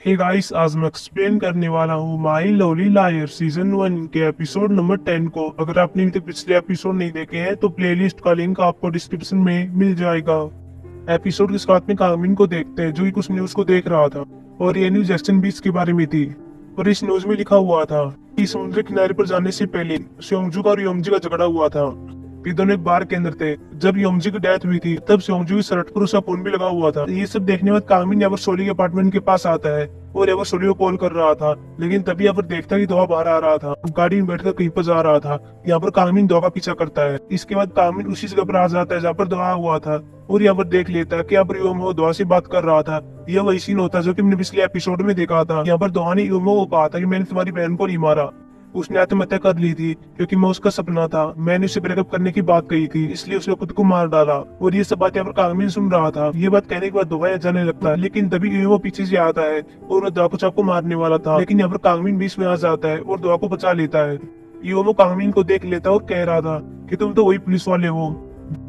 Hey guys, आज मैं explain करने वाला हूँ माई लवली लायर सीजन 1 के एपिसोड नंबर 10 को। अगर आपने अभी तक पिछले एपिसोड नहीं देखे हैं तो प्लेलिस्ट का लिंक आपको डिस्क्रिप्शन में मिल जाएगा। एपिसोड की शुरुआत में कार्मिन को देखते हैं जो कि कुछ न्यूज को देख रहा था और ये न्यूज जैक्सन बीच के बारे में थी। और इस न्यूज में लिखा हुआ था कि समुद्र किनारे पर जाने से पहले स्योंगजू का और योमजी का झगड़ा हुआ था। ये दोनों एक बार के अंदर थे। जब योमजी की डेथ हुई थी तब स्योंगजू की शर्ट पर उसका खून भी लगा हुआ था। ये सब देखने के बाद कामिन यहाँ पर सोली के अपार्टमेंट के पास आता है और यहाँ पर सोली को कॉल कर रहा था, लेकिन तभी यहाँ पर देखता है कि दोहा बाहर आ रहा था, गाड़ी में बैठकर कहीं पर जा रहा था। यहाँ पर कामिन दोहा का पीछा करता है। इसके बाद कामिन उसी जगह पर आ जाता है जहाँ पर दोहा हुआ था और यहाँ पर देख लेता है कि यहाँ पर योमो दोहा से बात कर रहा था। यह वही सीन होता है जो कि हमने पिछले एपिसोड में देखा था। यहाँ पर दोहा ने योमो को कहा था कि मैंने तुम्हारी बहन को नहीं मारा, उसने आत्महत्या कर ली थी क्योंकि मैं उसका सपना था, मैंने उसे ब्रेकअप करने की बात कही थी, इसलिए उसने खुद को मार डाला। और ये सब बात यहाँ पर कामिन सुन रहा था। ये बात कहने के बाद दोहा जाने लगता है, लेकिन तभी वो पीछे से आता है और वह दोहा को चाकू मारने वाला था, लेकिन यहाँ पर कामिन बीच में आ जाता है और दोहा को बचा लेता है। वो कामिन को देख लेता है और कह रहा था कि तुम तो वही पुलिस वाले हो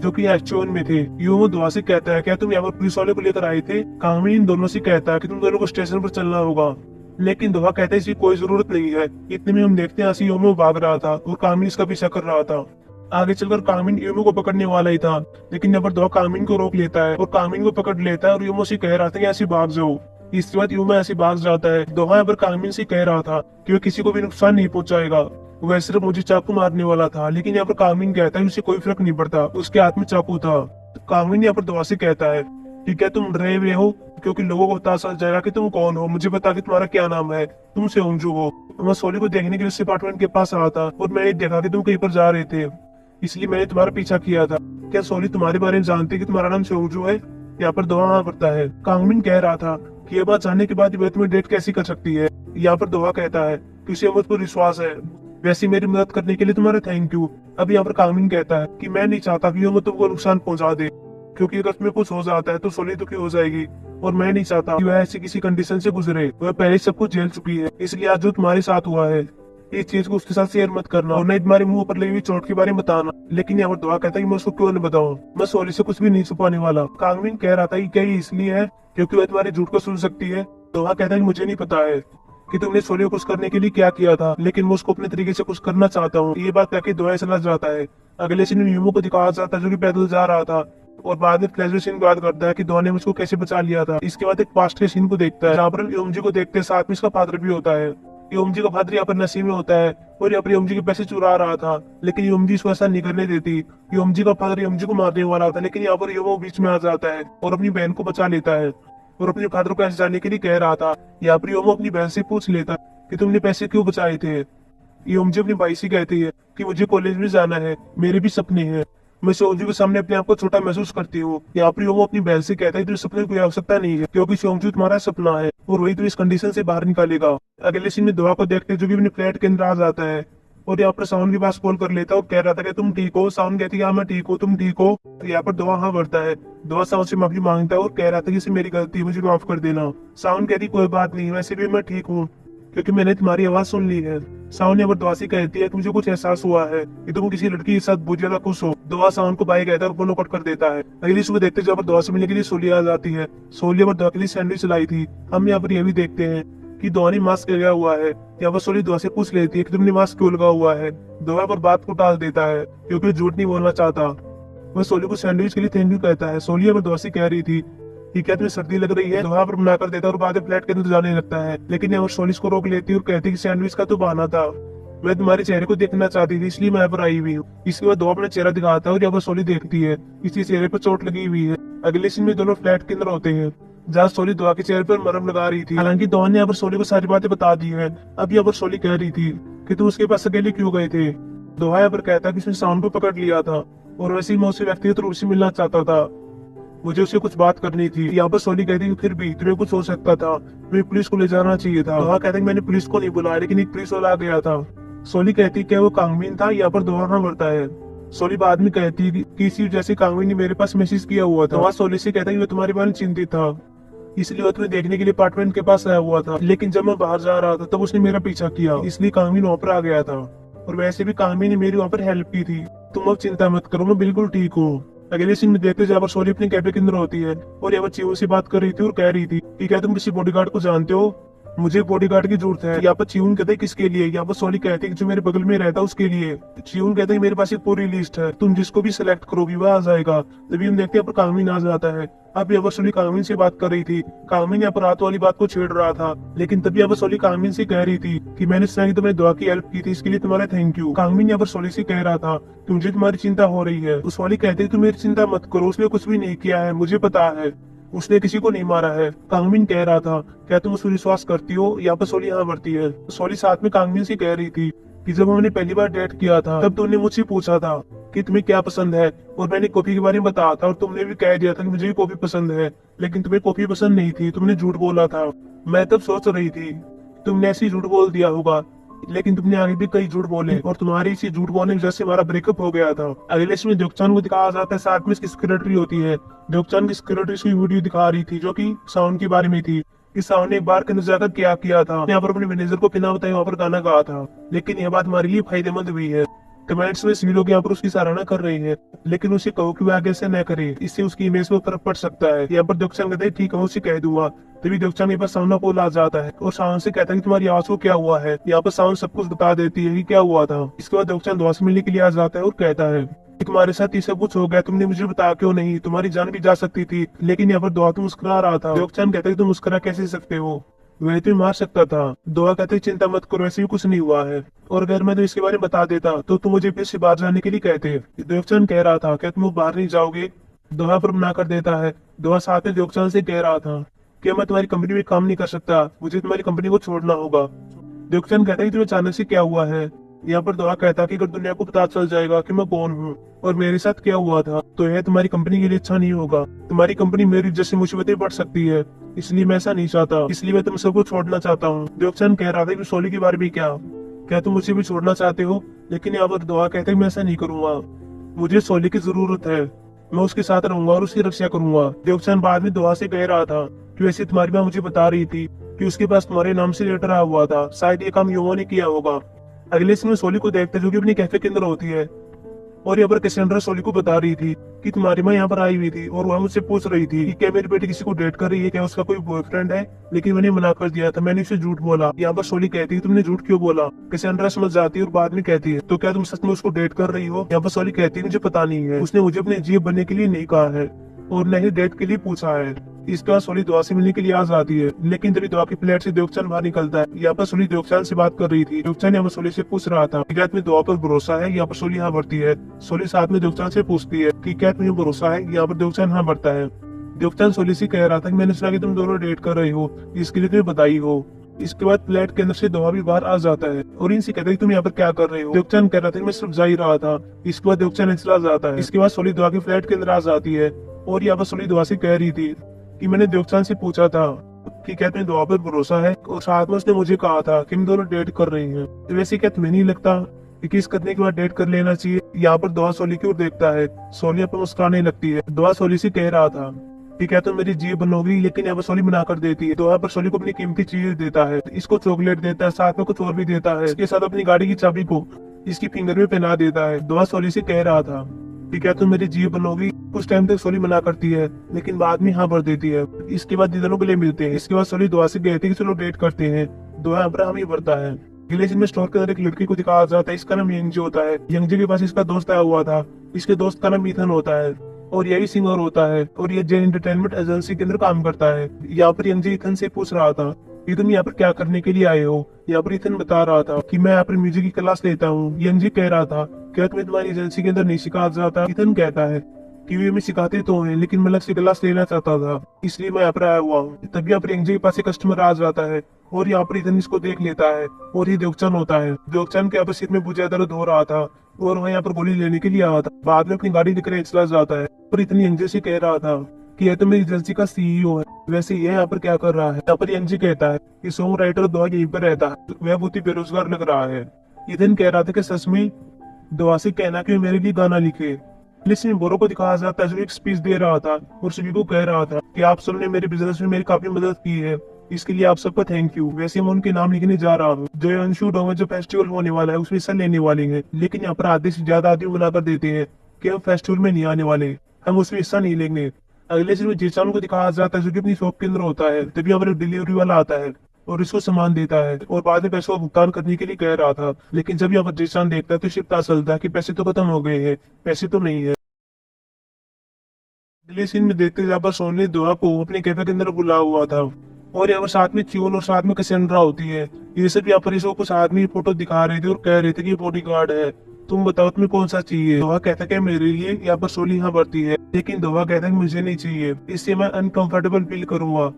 जो कि एक्चुअल में थे। वो दोहा से कहता है क्या तुम यहाँ पर पुलिस वाले को लेकर आए थे? कामिन इन दोनों से कहता है कि तुम दोनों को स्टेशन पर चलना होगा, लेकिन दोहा कहता है इसकी कोई जरूरत नहीं है। इतने में हम देखते हैं योमो भाग रहा था और कामिन इसका पीछा कर रहा था। आगे चलकर कामिन योमो को पकड़ने वाला ही था, लेकिन यहाँ पर दोहा कामिन को रोक लेता है और कामिन को पकड़ लेता है और योमो से कह रहा था कि ऐसे भाग जाओ। इसके बाद योमो ऐसे भाग जाता है। दोहा यहाँ पर कामिन से कह रहा था कि वह किसी को भी नुकसान नहीं पहुंचाएगा, वह सिर्फ मुझे चाकू मारने वाला था। लेकिन यहाँ पर कामिन कहता है उसे कोई फर्क नहीं पड़ता, उसके हाथ में चाकू था। कामिन यहाँ पर दोहा से कहता है कि क्या तुम डरे हुए हो क्योंकि लोगों को पता चल जाएगा कि तुम कौन हो? मुझे बता कि तुम्हारा क्या नाम है, तुम सेओंजू हो। मैं सोली को देखने के लिए उस अपार्टमेंट के पास आया था और मैंने देखा कि तुम कहीं पर जा रहे थे, इसलिए मैंने तुम्हारा पीछा किया था। क्या सोली तुम्हारे बारे में जानती है कि तुम्हारा नाम सेओंजू है? यहाँ पर दोहा हाँ करता है। कांगमिन कह रहा था कि ये बात जानने के बाद वह तुम्हें डेट कैसी कर सकती है? यहाँ पर दोहा कहता है कि उसे मुझ पर विश्वास है, वैसे मेरी मदद करने के लिए तुम्हारा थैंक यू। अब यहाँ पर कांगमिन कहता है कि मैं नहीं चाहता कि वो तुमको नुकसान पहुंचा दे, क्योंकि अगर तुम्हें कुछ हो जाता है तो सोली दुखी हो जाएगी और मैं नहीं चाहता कि वह ऐसी किसी कंडीशन से गुजरे। वह पहले सब कुछ झेल चुकी है, इसलिए आज जो तुम्हारे साथ हुआ है इस चीज को उसके साथ शेयर मत करना और नहीं तुम्हारे मुंह पर लगी हुई चोट के बारे में बताना। लेकिन यहाँ पर दुआ कहता है कि मैं उसको क्यों नहीं बताऊं, मैं सोली से कुछ भी नहीं छुपाने वाला। कांगमिन कह रहा था कि क्या ये इसलिए है क्योंकि वह तुम्हारे झूठ को सुन सकती है? दुआ कहता है कि मुझे नहीं पता है कि तुमने सोली को कुछ करने के लिए क्या किया था, लेकिन मैं उसको अपने तरीके से कुछ करना चाहता हूँ। ये बात कहकर दुआ चला जाता है। अगले सीन में यूमो को दिखाया जाता है जो कि पैदल जा रहा था और बाद में फ्लैशबैक सीन को याद करता है कि दोहा ने मुझको कैसे बचा लिया था। इसके बाद एक पास्ट के सीन को देखता है जहाँ पर योमजी को देखते हैं, साथ में इसका फादर भी होता है। योमजी का फादर यहाँ पर नशे में होता है और यहाँ पर योमजी के पैसे चुरा रहा था, लेकिन योमजी इसको ऐसा नहीं करने देती। योमजी का फादर योमजी को मारने वाला था, लेकिन यहाँ पर योमो बीच में आ जाता है और अपनी बहन को बचा लेता है और अपने फादर को ऐसे जाने के लिए कह रहा था। यहाँ पर योमो अपनी बहन से पूछ लेता है कि तुमने पैसे क्यों बचाए थे? योमजी अपनी भाई से कहती है कि मुझे कॉलेज में जाना है, मेरे भी सपने हैं, मैं सोमजू के सामने अपने आप को छोटा महसूस करती हूँ। यहाँ पर वो अपनी बहन से कहता है तुझे सपने की कोई आवश्यकता नहीं है क्योंकि सोमजू तुम्हारा सपना है और वही तो इस कंडीशन से बाहर निकालेगा। अगले सीन में दुआ को देखते जो कि अपने फ्लैट के अंदर आ जाता है और यहाँ पर साउंड के पास कॉल कर लेता है और कह रहा था कि तुम ठीक हो? साउंड कहती है हाँ मैं ठीक हूँ, तुम ठीक हो? तो यहाँ पर दुआ हाँ भरता है। दुआ साउंड से माफी मांगता है और कह रहा था कि इसे मेरी गलती है, मुझे माफ कर देना। साउंड कहती कोई बात नहीं, वैसे भी मैं ठीक हूँ क्योंकि मैंने तुम्हारी आवाज सुन ली है। साउंड ने दुआ से कहती है मुझे कुछ एहसास हुआ है कि तुम किसी लड़की के साथ बहुत ज्यादा खुश हो। दुआ साउंड को बाई कहता है और फोन कट कर देता है। अगली सुबह देखते जब दुआ से मिलने के लिए सोलिया आ जाती है। सोलिया पर दुआ के लिए सैंडविच लाई थी। हम यहाँ पर यह भी देखते हैं कि दुआ ने मास्क लगाया हुआ है। यहाँ पर सोली दुआ से पूछ लेती है कि तुमने मास्क क्यों लगा हुआ है? दुआ पर बात को टाल देता है क्योंकि झूठ नहीं बोलना चाहता। वह सोली को सैंडविच के लिए थैंक यू कहता है। सोलिया पर दुआ से कह रही थी कि क्या तुम्हें सर्दी लग रही है? दुआ पर मना कर देता और बाद में फ्लैट के अंदर जाने लगता है, लेकिन यहाँ सोलिस को रोक लेती है और कहती है कि सैंडविच का तो बहाना था, मैं तुम्हारे चेहरे को देखना चाहती थी इसलिए मैं यहाँ पर आई हुई हूँ। इसके बाद दुआ अपना चेहरा दिखाता है और यहाँ पर सोली देखती है इसके चेहरे पर चोट लगी हुई है। अगले सीन में दोनों फ्लैट के अंदर होते हैं जहाँ सोली दुआ के चेहरे पर मरहम लगा रही थी। हालांकि दुआ ने यहाँ पर सोली को सारी बातें बता दी है। अब यहाँ पर सोली कह रही थी कि तुम उसके पास अकेले क्यों गए थे? दुआ यहाँ पर कहता कि उसने साउंड को पकड़ लिया था और वैसे ही मैं उसे व्यक्तिगत रूप से मिलना चाहता था, मुझे उससे कुछ बात करनी थी। यहाँ पर सोली कहती कि फिर भी तुम्हें कुछ हो सकता था, तुम्हें पुलिस को ले जाना चाहिए था। दुआ कहता कि मैंने पुलिस को नहीं बुलाया, लेकिन एक पुलिस वाला आ गया था। सोली कहती क्या वो कांगमिन था? यहाँ पर दुआ हाँ भरता है। सोली बाद में कहती कि इसी वजह से कांगमिन ने मेरे पास मैसेज किया हुआ था। वहाँ सोली से कहता कि वो तुम्हारे बारे में चिंतित था, इसलिए वो तुम्हें देखने के लिए अपार्टमेंट के पास आया हुआ था, लेकिन जब मैं बाहर जा रहा था तब उसने मेरा पीछा किया, इसलिए कांगमिन वहाँ पर आ गया था। और वैसे भी कांगमिन ने मेरी वहाँ पर हेल्प की थी। तुम अब चिंता मत करो, मैं बिल्कुल ठीक हूँ। अगले सीन में देखते जहाँ पर सोली अपने कैफे के अंदर होती है और यहाँ पर चीवू से बात कर रही थी और कह रही थी कि क्या तुम किसी बॉडीगार्ड को जानते हो? मुझे बॉडीगार्ड की जरूरत है। यहाँ पर चियून कहते हैं किसके लिए? यहाँ पर सोली कहते हैं कि जो मेरे बगल में रहता है उसके लिए। चियून कहते हैं मेरे पास एक पूरी लिस्ट है, तुम जिसको भी सिलेक्ट करोगी वह आ जाएगा। तभी हम देखते हैं पर कांगमिन आ जाता है। अब यहाँ पर सोली कांगमिन से बात कर रही थी। कांगमिन यहाँ पर रात वाली बात को छेड़ रहा था, लेकिन तभी यहाँ पर सोली कांगमिन से कह रही थी कि मैंने सुना कि तुम्हें दुआ की हेल्प की थी, इसके लिए तुम्हारा थैंक यू। कांगमिन यहाँ पर सोली से कह रहा था कि मुझे तुम्हारी चिंता हो रही है। उस सोली कहते तुम मेरी चिंता मत करो, उसने कुछ भी नहीं किया है, मुझे पता है, उसने किसी को नहीं मारा है। कांगमिन कह रहा था क्या तुम उस पर विश्वास करती हो? यहाँ पर सोली हाँ भरती है। सोली साथ में कांगमिन से कह रही थी कि जब हमने पहली बार डेट किया था तब तुमने मुझसे पूछा था कि तुम्हें क्या पसंद है और मैंने कॉफी के बारे में बताया था और तुमने भी कह दिया था कि मुझे भी कॉफी पसंद है, लेकिन तुम्हें कॉफी पसंद नहीं थी, तुमने झूठ बोला था। मैं तब सोच रही थी तुमने ऐसे ही झूठ बोल दिया होगा, लेकिन तुमने आगे भी कई झूठ बोले और तुम्हारी इसी झूठ बोलने की वजह से हमारा ब्रेकअप हो गया था। अगले इसमें द्योकचान को दिखाया जाता है, साथ में इसकी सेक्रेटरी होती है। द्योकचान की सेक्रेटरी इसकी वीडियो दिखा रही थी जो कि साउंड के बारे में थी कि साउंड ने एक बार के अंदर जाकर क्या किया था, यहाँ पर अपने मैनेजर को बिना बताए वहाँ पर गाना गाया था। लेकिन यह बात हमारे लिए फायदेमंद हुई है। कमेंट्स में सभी लोग यहाँ पर उसकी सराहना कर रहे हैं, लेकिन उसे कहो कि वह आगे से न करे, इससे उसकी इमेज पर फर्क पड़ सकता है। यहाँ पर द्योकचान कहते हैं ठीक है उसे कह दूंगा। तभी द्योकचान के पास साउंड कॉल आ जाता है और साउंड से कहता है कि तुम्हारी आवाज को क्या हुआ है। यहाँ पर साउंड सब कुछ बता देती है कि क्या हुआ था। इसके बाद द्योकचान दुआ से मिलने के लिए आ जाता है और कहता है तुम्हारे साथ ये सब कुछ हो गया, तुमने मुझे बताया क्यों नहीं? तुम्हारी जान भी जा सकती थी। लेकिन यहाँ पर दुआ तो मुस्कुरा रहा था। द्योकचान कहता है तुम मुस्कुरा कैसे सकते हो, वह तो मार सकता था। दुआ कहते चिंता मत करो, ऐसे भी कुछ नहीं हुआ है, और अगर मैं तो इसके बारे में बता देता तो तुम मुझे फिर से बाहर जाने के लिए कहते। द्योकचान कह रहा था क्या तुम बाहर नहीं जाओगे? दुआ पर मना कर देता है। दुआ साथ में द्योकचान से कह रहा था कि मैं तुम्हारी कंपनी में काम नहीं कर सकता, मुझे तुम्हारी कंपनी को छोड़ना होगा। द्योकचान कहता है तुम्हें अचानक से क्या हुआ है? यहाँ पर दुआ कहता कि अगर दुनिया को पता चल जाएगा कि मैं कौन हूँ और मेरे साथ क्या हुआ था तो यह तुम्हारी कंपनी के लिए अच्छा नहीं होगा। तुम्हारी कंपनी मेरी जैसी मुसीबतें बढ़ सकती है, इसलिए मैं ऐसा नहीं चाहता, इसलिए मैं तुम सबको छोड़ना चाहता हूँ। द्योकचान कह रहा था कि सोली के बारे में क्या तुम मुझे भी छोड़ना चाहते हो? लेकिन यहाँ पर दुआ कहते मैं ऐसा नहीं करूंगा, मुझे सोली की जरूरत है, मैं उसके साथ रहूंगा और उसकी रक्षा करूंगा। द्योकचान बाद में दुआ से कह रहा था कि वैसे तुम्हारी माँ मुझे बता रही थी कि उसके पास तुम्हारे नाम से लेटर आया हुआ था, शायद ये काम युवा ने किया होगा। अगले सीन में सोली को देखते जो कि अपने कैफे के अंदर होती है और यहाँ पर कैसेंड्रा सोली को बता रही थी कि तुम्हारी माँ यहाँ पर आई हुई थी और वह मुझसे पूछ रही थी कि क्या मेरी बेटी किसी को डेट कर रही है, क्या उसका कोई बॉयफ्रेंड है? लेकिन मैंने मना कर दिया था, मैंने उसे झूठ बोला। यहाँ पर सोली कहती है तुमने झूठ क्यों बोला? कैसेंड्रा समझ जाती है और बाद में कहती है तो क्या तुम सच में उसको डेट कर रही हो? यहाँ पर सोली कहती है मुझे पता नहीं है, उसने मुझे अपने जीव बनने के लिए नहीं कहा है और न ही डेट के लिए पूछा है। इसके बाद सोली दुआ से मिलने के लिए आ जाती है, लेकिन तभी दुआ की प्लेट से द्योकचान बाहर निकलता है। यहाँ पर सोली द्योकचान से बात कर रही थी। द्योकचान यहाँ पर सोली से पूछ रहा था क्या तुम्हें दुआ पर भरोसा है? यहाँ पर सोली हाँ भरती है। सोली साथ में द्योकचान से पूछती है कि क्या तुम्हें भरोसा है? यहाँ पर द्योकचान हाँ भरता है। द्योकचान सोली से कह रहा था कि मैंने सुना कि तुम दोनों डेट कर रहे हो, इसके लिए तुम्हें बधाई हो। इसके बाद प्लेट के अंदर से दुआ भी बाहर आ जाता है और इनसे कहता है तुम यहाँ पर क्या कर रहे हो? द्योकचान कह रहा था मैं सिर्फ जा ही रहा था। इसके बाद द्योकचान चला जाता है। इसके बाद सोली दुआ के फ्लैट के अंदर आ जाती है और यहाँ पर सोली दुआ से कह रही थी कि मैंने द्योकचान से पूछा था कि क्या तुम्हें दुआ पर भरोसा है, और साथ में उसने मुझे कहा था कि हम दोनों डेट कर रहे हैं। तो वैसे क्या तुम्हें नहीं लगता कि किस करने के बाद डेट कर लेना चाहिए? यहाँ पर दुआ सोली की ओर देखता है। सोली पर मुस्कुराने लगती है। दुआ सोली से कह रहा था कि क्या तुम मेरी जीव बनोगी? लेकिन यहाँ पर सोली मना कर देती है। दुआ पर सोली को अपनी कीमती चीज देता है, इसको चॉकलेट देता है, साथ में कुछ और भी देता है। इसके साथ अपनी गाड़ी की चाबी को इसकी फिंगर में पहना देता है। दुआ सोली से कह रहा था कि क्या तुम मेरी जीव बनोगी? कुछ टाइम तक सोली मना करती है, लेकिन बाद में हाँ भर देती है। इसके बाद दोनों गले मिलते हैं। इसके बाद सोली दुआ से कहती है कि चलो डेट करते हैं। दुआ अब्राहम ही भरता है। अगले दिन में स्टोर के अंदर एक लड़की को दिखाया जाता है, इसका नाम यंगजी होता है। यंगजी के पास इसका दोस्त आया हुआ था, इसके दोस्त का नाम ईथन होता है और यही सिंगर होता है और ये जेन एंटरटेनमेंट एजेंसी के अंदर काम करता है। यहाँ पर यंगजी ईथन से पूछ रहा था कि तुम यहाँ पर क्या करने के लिए आए हो? यहाँ पर ईथन बता रहा था कि मैं यहाँ पर म्यूजिक की क्लास लेता हूँ। यंगजी कह रहा था क्या तुम्हें तुम्हारी एजेंसी के अंदर नहीं सिखाया जाता? ईथन कहता है कि वे मैं सिखाते तो हैं, लेकिन मैं अलग से क्लास लेना चाहता था, इसलिए मैं यहाँ पर आया हुआ हूँ। तभी यहाँ पर यंगजी के पास एक कस्टमर आ जाता है और यहाँ पर ईथन इसको देख लेता है और ये द्योकचान होता है। द्योकचान के यहाँ पर सिर में बहुत ज्यादा दर्द हो रहा था और वह यहाँ पर गोली लेने के लिए आया था। बाद में अपनी गाड़ी लेकर चला जाता है पर इतनी यंगजी से कह रहा था कि यह तो मेरी एजेंसी का सीईओ है, वैसे ये यहाँ पर क्या कर रहा है? यहाँ पर यंगजी कहता है कि सॉन्ग राइटर दुआ यहीं पर रहता है, वह बहुत ही बेरोजगार लग रहा है। ईथन कह रहा था कि सच में दुआ से कहना कि मेरे लिए गाना लिखे। लिसन बोरो को दिखाया जाता है जो एक स्पीच दे रहा था और सभी को कह रहा था कि आप सबने मेरे बिजनेस में मेरी काफी मदद की है, इसके लिए आप सबका थैंक यू। वैसे मैं उनके नाम लिखने जा रहा हूँ जो अंशु डोंगे जो फेस्टिवल होने वाला है उसमें हिस्सा लेने वाले हैं, लेकिन यहाँ पर आधे से ज्यादा आदमी मना कर देते हैं कि हम फेस्टिवल में नहीं आने वाले। हम उसमें हिस्सा नहीं लेंगे। अगले सीन में जीचान को दिखाया जाता है जो कि अपनी शॉप के अंदर होता है। तभी हमारे डिलीवरी वाला आता है और इसको सामान देता है और बाद में पैसों का भुगतान करने के लिए कह रहा था। लेकिन जब यहाँ पर जीचान देखता है तो उसे पता चलता है कि पैसे तो खत्म हो गए हैं, पैसे तो नहीं है। अगले सीन में देखते यहाँ पर सोनी दुआ को अपने कैफे के अंदर बुला हुआ था और यहाँ पर साथ में च्योन और साथ में कैसेंड्रा होती है। ये सब यहाँ पर इसको कुछ आदमी फोटो दिखा रहे थे और कह रहे थे कि ये बॉडीगार्ड है, तुम बताओ तुम्हें कौन सा चाहिए। दुआ कहता है कि मेरे लिए यहाँ पर सोली यहाँ बढ़ती है, लेकिन दुआ कहता है कि मुझे नहीं चाहिए, इससे मैं अनकंफर्टेबल फील करूंगा।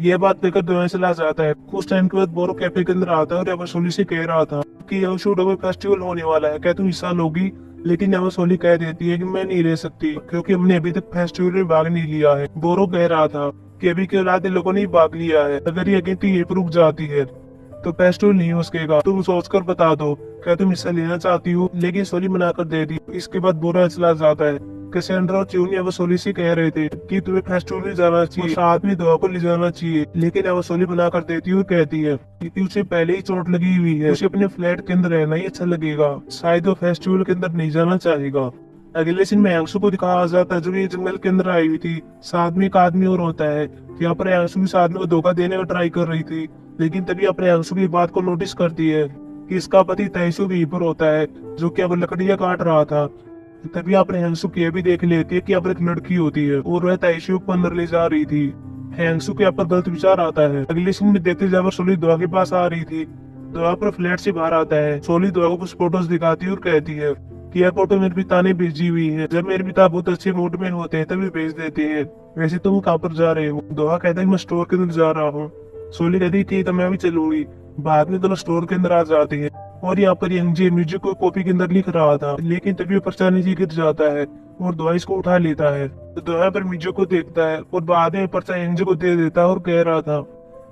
यह बात लेकर दुआ चला जाता है। कुछ टाइम के बाद बोरो कैफे के अंदर आता है और यहाँ पर सोली से कह रहा था कि यहाँ शूट में फेस्टिवल होने वाला है, क्या तुम हिस्सा लोगी। लेकिन यहाँ सोली कह देती है कि मैं नहीं ले सकती क्योंकि हमने अभी तक फेस्टिवल में भाग नहीं लिया है। बोरो कह रहा था कि अभी के रात लोगों ने भाग लिया है, अगर ये गिनती ये रुक जाती है तो फेस्टिवल नहीं हो सकेगा, तुम सोचकर बता दो क्या तुम हिस्सा लेना चाहती हो। लेकिन सोली मना कर देती। इसके बाद बोरा चला जाता है। कैसेंड्रा और च्यूनी अब सोली से कह रहे थे कि तुम्हें फेस्टिवल में जाना चाहिए, साथ में दुआ को ले जाना चाहिए। लेकिन अब सोली मना कर देती है और कहती है कि उसे पहले ही चोट लगी हुई है, उसे अपने फ्लैट के अंदर रहना ही अच्छा लगेगा, शायद वो फेस्टिवल के अंदर नहीं जाना चाहेगा। अगले सीन में यांगसू को दिखाया जाता है जो ये जंगल के अंदर आई हुई थी। साथ में एक आदमी और होता है। यहाँ पर यांगसू इस आदमी को धोखा देने का ट्राई कर रही थी, लेकिन तभी अपने यांगसू की बात को नोटिस करती है कि इसका पति तैसू भी पर होता है जो कि अब लकड़ियां काट रहा था। तभी आपने हैंगसू की भी देख लेती है कि यहाँ पर एक लड़की होती है और वह तैशु को अंदर ले जा रही थी। हैंगसू के यहाँ पर गलत विचार आता है। अगले सीन में देखते जब सोली दुआ के पास आ रही थी, दुआ पर फ्लैट से बाहर आता है। सोली दुआ को कुछ फोटोज दिखाती है और कहती है कि यह फोटो मेरे पिता ने भेजी हुई है, जब मेरे पिता बहुत अच्छे मूड में होते हैं तभी भेज देते हैं। वैसे तुम कहाँ पर जा रहे हो। दुआ कहता है मैं स्टोर के अंदर जा रहा हूँ। सोली कहती ठीक है मैं भी चलूंगी। बाद में दोनों स्टोर के अंदर आ जाते हैं और यहाँ पर यंगजे म्यूजिक को कॉपी के अंदर लिख रहा था, लेकिन तभी वो पर्चा नीचे गिर जाता है और दुआ इसको उठा लेता है। तो दुआ पर म्यूजिक को देखता है और बाद में पर्चा यंगजे को दे देता है और कह रहा था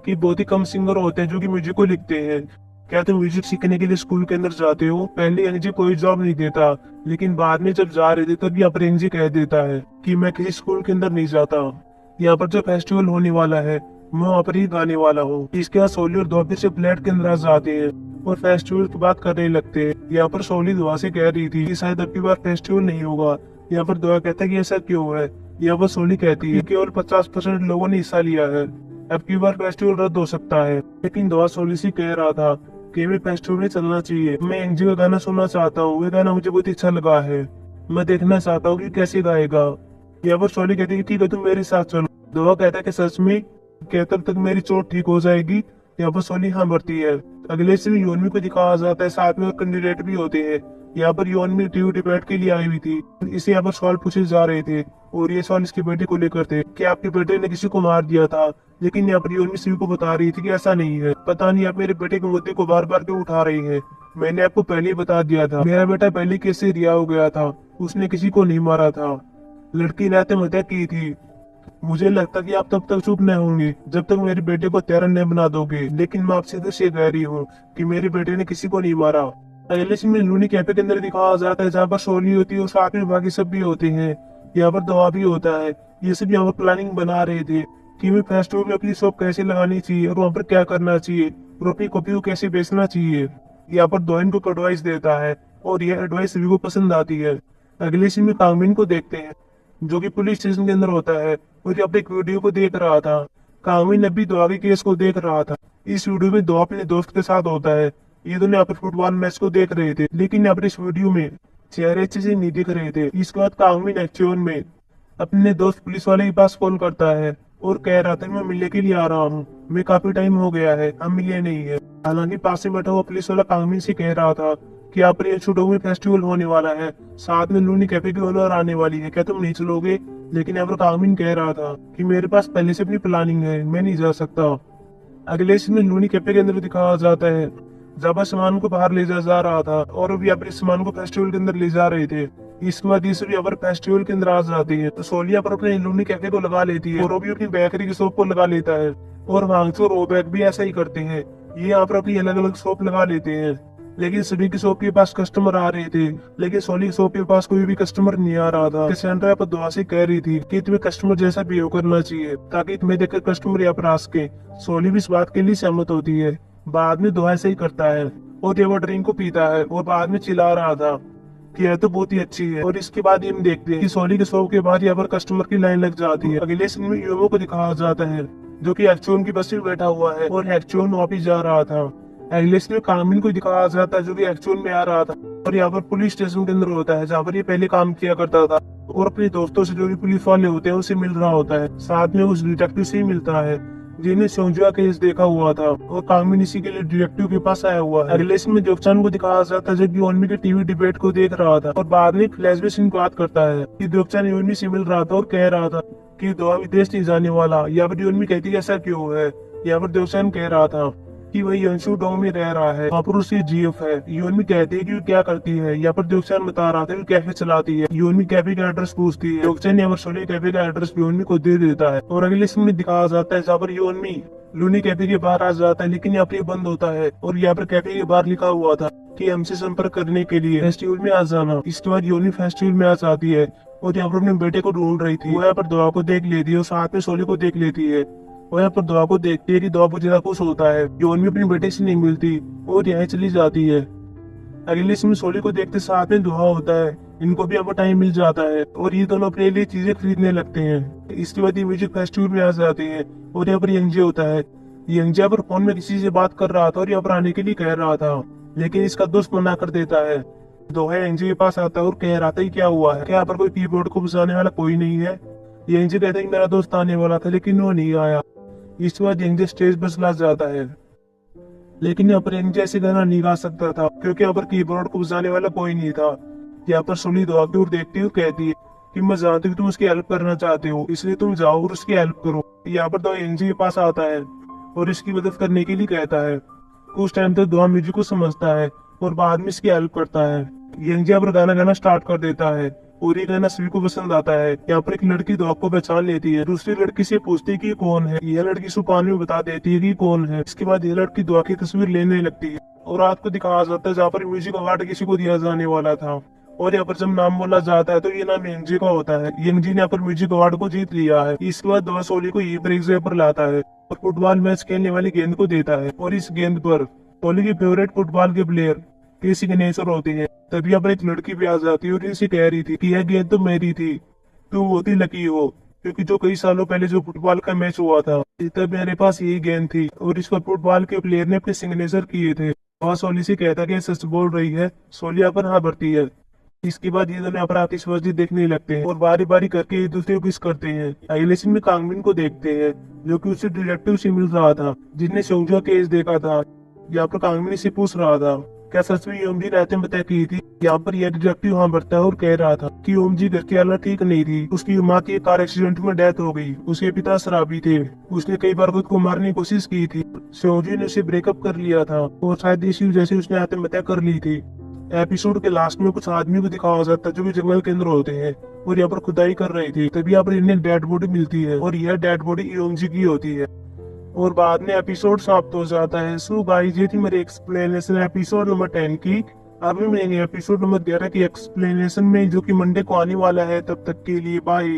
कि बहुत ही कम सिंगर होते हैं जो कि म्यूजिक को लिखते हैं, क्या तुम म्यूजिक सीखने के लिए स्कूल के अंदर जाते हो। पहले यंगजे कोई जॉब नहीं देता, लेकिन बाद में जब जा रहे थे तब यहाँ पर यंगजे कह देता है कि मैं किसी स्कूल के अंदर नहीं जाता, यहाँ पर जो फेस्टिवल होने वाला है मैं वहाँ पर ही गाने वाला हूँ। इसके बाद सोली और दुआ फिर से फ्लैट के अंदर आ जाते हैं और फेस्टिवल की बात करने लगते हैं। यहाँ पर सोली दुआ से कह रही थी कि शायद अब की बार फेस्टिवल नहीं होगा। यहाँ पर दुआ कहता है कि ऐसा क्यों है। यहाँ पर सोली कहती है कि केवल 50% लोगों ने हिस्सा लिया है, अब की बार फेस्टिवल रद्द हो सकता है। लेकिन दुआ सोली से कह रहा था कि मैं फेस्टिवल में चलना चाहिए, मैं एंजी का गाना सुनना चाहता हूँ, वह गाना मुझे बहुत अच्छा लगा है, मैं देखना चाहता हूँ कि कैसे गाएगा। यहाँ पर सोली कहती है ठीक है तुम मेरे साथ चलो। दुआ कहता है कि सच में, क्या तब तक मेरी चोट ठीक हो जाएगी। यहाँ पर सोनी हाँ भरती है। अगले से योनमी को दिखाया जाता है, साथ में कैंडिडेट भी होते हैं। यहाँ पर योनमी टीवी डिबेट के लिए आई हुई थी। इसे यहाँ पर सवाल पूछे जा रहे थे और ये सवाल इसके बेटे को लेकर थे कि आपके बेटे ने किसी को मार दिया था। लेकिन यहाँ पर योनमी सभी को बता रही थी कि ऐसा नहीं है, पता नहीं आप मेरे बेटे के मुद्दे को बार बार क्यों उठा रही है, मैंने आपको पहले ही बता दिया था मेरा बेटा पहले केस से रिहा हो गया था, उसने किसी को नहीं मारा था, लड़की ने आत्महत्या की थी। मुझे लगता कि आप तब तक चुप न होंगे जब तक मेरे बेटे को हत्यारा न बना दोगे, लेकिन मैं आपसे तो से कह रही हूँ कि मेरे बेटे ने किसी को नहीं मारा। अगले सीन में लूनी कैफे के अंदर दिखाया जाता है जहाँ पर सोली होती है और साथ में बाकी सब भी होते हैं। यहाँ पर दवा भी होता है। ये सब यहाँ पर प्लानिंग बना रहे थे कि मैं फेस्टिवल में अपनी शॉप कैसे लगानी चाहिए और वहाँ पर क्या करना चाहिए और अपनी कॉपी को कैसे बेचना चाहिए। यहाँ पर दोइन को एडवाइस देता है और यह एडवाइस सभी को पसंद आती है। अगले सीन में कांगमिन को देखते हैं जो कि पुलिस स्टेशन के अंदर होता है और अपने एक वीडियो को देख रहा था। कांगमिन अभी दुआ के केस को देख रहा था। इस वीडियो में दुआ अपने दोस्त के साथ होता है। ये दोनों यहाँ पर फुटबॉल मैच को देख रहे थे, लेकिन यहाँ पर इस वीडियो में चेहरे अच्छे से नहीं दिख रहे थे। इसके बाद कांगमिन एक्चुअल में अपने दोस्त पुलिस वाले के पास कॉल करता है और कह रहा था मैं मिलने के लिए आ रहा हूँ, मैं काफी टाइम हो गया है, हम मिले नहीं है। हालांकि पास में बैठा हुआ पुलिस वाला कांगमिन से कह रहा था कि यहाँ पर छुटो में फेस्टिवल होने वाला है, साथ में लूनी कैफे की ओनर आने वाली है, क्या तुम नहीं चलोगे। लेकिन यहाँ पर कांगमिन कह रहा था कि मेरे पास पहले से अपनी प्लानिंग है, मैं नहीं जा सकता। अगले सीन में लूनी कैफे के अंदर दिखाया जाता है जब सामान को बाहर ले जा रहा था और अभी यहाँ पर इस सामान को फेस्टिवल के अंदर ले जा रहे थे। इसके बाद ये सब यहाँ पर फेस्टिवल के अंदर आ जाती है तो सोलिया पर अपने लूनी कैफे को लगा लेती है और वो भी अपनी बेकरी की शॉप को लगा लेता है और वांगचू और रोबैक भी ऐसा ही करते हैं। ये यहाँ पर अपनी अलग अलग शॉप लगा लेते हैं, लेकिन सभी की शॉप के पास कस्टमर आ रहे थे, लेकिन सोली की शॉप के पास कोई भी कस्टमर नहीं आ रहा था। कैसेंड्रा पर दुआ से कह रही थी कि तुम्हें कस्टमर जैसा बिहेव करना चाहिए ताकि तुम्हें देखकर कस्टमर यहाँ पर आ सके। सोली भी इस बात के लिए सहमत होती है। बाद में दुआ ऐसे ही करता है और ये वो ड्रिंक को पीता है और बाद में चिल्ला रहा था कि यह तो बहुत ही अच्छी है। और इसके बाद हम देखते हैं कि सोली के शो के बाद यहाँ पर कस्टमर की लाइन लग जाती है। अगले सीन में योमो को दिखाया जाता है जो कि एक्चुअल की बस में बैठा हुआ है और एक्चुअल वापिस जा रहा था। अगले सीन में कामिन को दिखाया जाता है जो कि एक्चुअल में आ रहा था और यहाँ पर पुलिस स्टेशन के अंदर होता है जहाँ पर ये पहले काम किया करता था और अपने दोस्तों से जो भी पुलिस वाले होते हैं उसे मिल रहा होता है। साथ में उस डिटेक्टिव से ही मिलता है जिन्हें सोंजुआ केस देखा हुआ था और कामिन इसी के लिए डिटेक्टिव के पास आया हुआ है। अगले सीन में जोक्चान को दिखाया जाता है जब योनमी के टीवी डिबेट को देख रहा था और बाद में फ्लैशबैक सीन की बात करता है कि जोक्चान योनमी से मिल रहा था और कह रहा था कि दो विदेश नहीं जाने वाला। यहाँ पर योनमी कहती है ऐसा क्यों है। यहाँ पर जोक्चान कह रहा था कि वही यंशु डोंग में रह रहा है, वहाँ पर उसकी जीएफ है। योनमी कहती है कि वो क्या करती है। यहाँ पर जोक्चान बता रहा था कि कैफे चलाती है। योनमी कैफे का एड्रेस पूछती है। जोक्चान यहाँ पर सोली कैफे का एड्रेस योनमी को दे देता है और अगले सीन में दिखाया जाता है जहाँ पर योनमी लूनी कैफे के बाहर आ जाता है लेकिन यहाँ पर बंद होता है और यहाँ पर कैफे के बाहर लिखा हुआ था कि हमसे संपर्क करने के लिए फेस्टिवल में आ जाना। इसके बाद योनमी फेस्टिवल में आ जाती है और यहाँ पर अपने बेटे को ढूंढ रही थी। वो यहाँ पर दुआ को देख लेती है और साथ में सोली को देख लेती है। वो यहाँ पर दुआ को देखती है कि दुआ बहुत ज्यादा खुश होता है। योनमी अपने बेटे से नहीं मिलती और यहाँ चली जाती है। अगले सीन में सोली को देखते साथ में दुआ होता है। इनको भी अब टाइम मिल जाता है और ये दोनों अपने लिए चीजें खरीदने लगते हैं। इसके बाद ये म्यूजिक फेस्टिवल में आ जाते हैं और यहाँ पर यंगजे होता है। यंगजे यहाँ पर फोन में किसी से बात कर रहा था और यहाँ पर आने के लिए कह रहा था लेकिन इसका दोस्त मना कर देता है। दोहा यंगजे के पास आता है और कह रहा था कि क्या हुआ है, क्या यहाँ पर कोई कीबोर्ड को बजाने वाला कोई नहीं है। यंगजे कहता है कि मेरा दोस्त आने वाला था लेकिन वो नहीं आया। इसके बाद यंगजे स्टेज पर चला जाता है लेकिन यहाँ पर यंगजे ऐसे गाना नहीं गा सकता था क्योंकि यहाँ पर कीबोर्ड को बजाने वाला कोई नहीं था। यहाँ पर सोली दुआ की ओर देखती हुई कहती है कि मैं जानती हूँ तुम उसकी हेल्प करना चाहते हो इसलिए तुम जाओ और उसकी हेल्प करो। यहाँ पर दुआ यंगजे के पास आता है और इसकी मदद करने के लिए कहता है। कुछ टाइम तक दुआ म्यूजिक को समझता है और बाद में इसकी हेल्प करता है। यंगजे यहाँ पर गाना गाना स्टार्ट कर देता है और ये गाना सभी को पसंद आता है। यहाँ पर एक लड़की दुआ को पहचान लेती है, दूसरी लड़की से पूछती है कि कौन है। यह लड़की सुपान में बता देती है कि कौन है। इसके बाद यह लड़की दुआ की तस्वीर लेने लगती है और रात को दिखाया जाता है जहाँ पर म्यूजिक अवार्ड किसी को दिया जाने वाला था और यहाँ पर जब नाम बोला जाता है तो ये नाम यंगजे का होता है। यंगजे ने यहाँ पर म्यूजिक अवार्ड को जीत लिया है। इसके बाद दुआ सोली को ये ब्रेक पर लाता है और फुटबॉल मैच खेलने वाली गेंद को देता है और इस गेंद पर सोली के फेवरेट फुटबॉल के प्लेयर के सिग्नेचर होते हैं। तभी यहाँ पर एक लड़की भी आ जाती है और इनसे कह रही थी कि यह गेंद तो मेरी थी, तुम बहुत ही लकी हो क्योंकि जो कई सालों पहले जो फुटबॉल का मैच हुआ था तब मेरे पास यही गेंद थी और इस पर फुटबॉल के प्लेयर ने अपने सिग्नेचर किए थे। वहाँ सोली से कहता कि सच बोल रही है। सोली यहाँ पर हाँ भरती है। इसके बाद ये दोनों अपराध आतिशबाजी देखने लगते हैं और बारी बारी करके एक दूसरे को किस करते हैं। अगले सीन में कांगमिन को देखते हैं जो कि उससे डिटेक्टिव से मिल रहा था जिसने सोंजुआ केस देखा था। यहाँ पर कांगमिन से पूछ रहा था क्या सच में योमजी ने आत्महत्या की थी। यहाँ पर यह डिटेक्टिव हाँ भरता है और कह रहा था कि योमजी घर की हालत ठीक नहीं थी। उसकी माँ की कार एक्सीडेंट में डेथ हो गई। उसके पिता शराबी थे। उसने कई बार खुद को मारने की कोशिश की थी। सोंजू ने उसे ब्रेकअप कर लिया था और शायद इसी वजह से उसने आत्महत्या कर ली थी। एपिसोड के लास्ट में कुछ आदमी को दिखाया जाता है जो भी जंगल के अंदर होते हैं और यहाँ पर खुदाई कर रही थी। तभी यहाँ पर इन्हें डेड बॉडी मिलती है और यह डेड बॉडी योमजी की होती है और बाद में एपिसोड समाप्त हो जाता है। सो गाइस ये थी मेरी एक्सप्लेनेशन एपिसोड नंबर 10 की। अभी मिलेंगे एपिसोड नंबर 11 की एक्सप्लेनेशन में जो कि मंडे को आने वाला है। तब तक के लिए बाय।